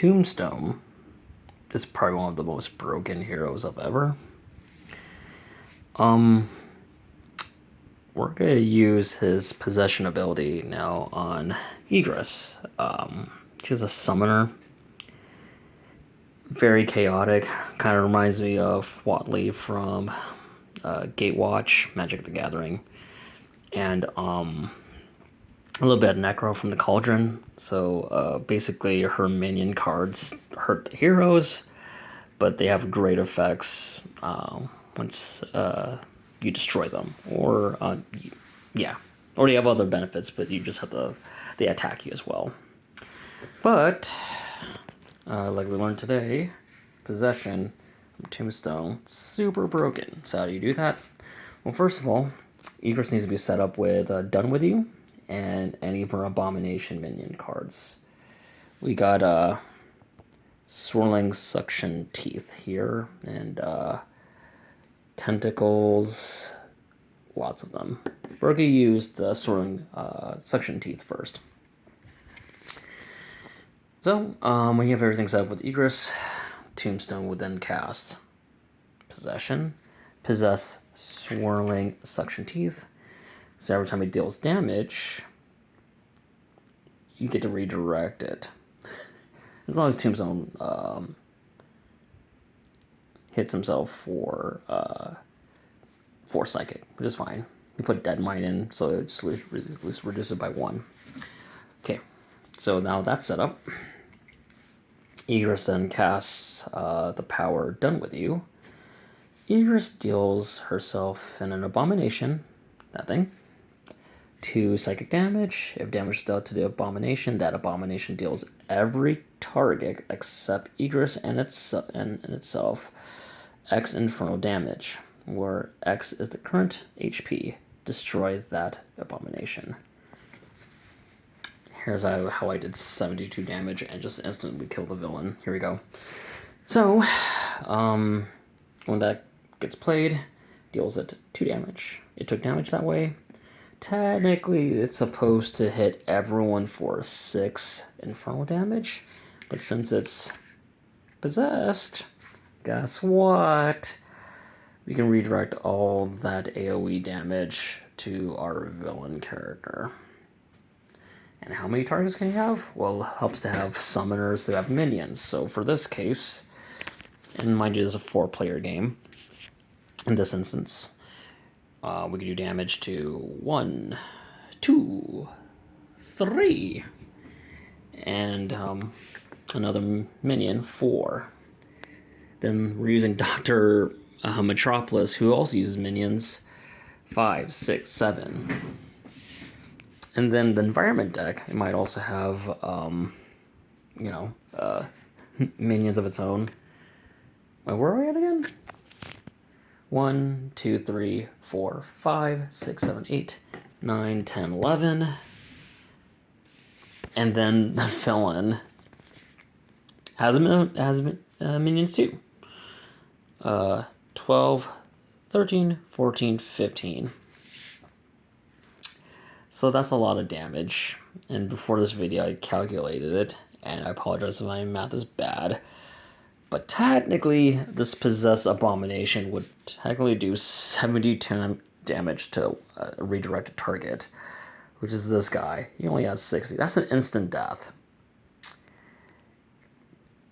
Tombstone is probably one of the most broken heroes of ever. We're gonna use his possession ability now on Egress. She's a summoner. Very chaotic. Kind of reminds me of Watley from Gatewatch, Magic the Gathering. And a little bit of Necro from the Cauldron. So basically her minion cards hurt the heroes, but they have great effects once you destroy them. Or or they have other benefits, but you just have to, they attack you as well. But like we learned today, possession from Tombstone, super broken. So how do you do that? Well, first of all, Egress needs to be set up with Done With You and any of her Abomination minion cards. We got Swirling Suction Teeth here, and Tentacles, lots of them. We're going to use the Swirling Suction Teeth first. So, when you have everything set up with Egress, Tombstone would then cast Possession, possess Swirling Suction Teeth. So every time it deals damage, you get to redirect it. As long as Tombstone hits himself for Psychic, which is fine. You put Dead Mind in, so it just reduces it by 1. Okay, so now that's set up. Egress then casts the power Done With You. Egress deals herself in an Abomination, that thing, 2 psychic damage. If damage is dealt to the Abomination, that Abomination deals every target except Egress and itself X infernal damage, where X is the current HP. Destroy that Abomination. Here's how I did 72 damage and just instantly killed the villain. Here we go. So, when that gets played, deals it 2 damage. It took damage that way. Technically, it's supposed to hit everyone for 6 infernal damage, but since it's possessed, guess what? We can redirect all that AoE damage to our villain character. And how many targets can you have? Well, it helps to have summoners that have minions. So for this case, and mind you, it's a 4-player game. In this instance, we can do damage to 1, 2, 3, and another minion, 4. Then we're using Dr. Metropolis, who also uses minions, 5, 6, 7. And then the environment deck, it might also have, minions of its own. Wait, where are we at again? 1, 2, 3, 4, 5, 6, 7, 8, 9, 10, 11. And then the villain has minions too. 12, 13, 14, 15. So that's a lot of damage. And before this video, I calculated it, and I apologize if my math is bad. But technically, this possessed Abomination would technically do 72 damage to a redirected target, which is this guy. He only has 60. That's an instant death.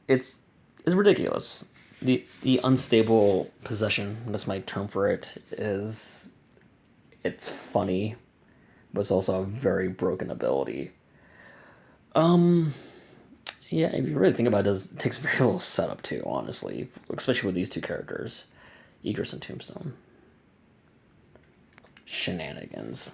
It's ridiculous. The unstable possession, that's my term for it, it's funny, but it's also a very broken ability. Yeah, if you really think about it, it takes very little setup too, honestly, especially with these 2 characters, Egress and Tombstone. Shenanigans.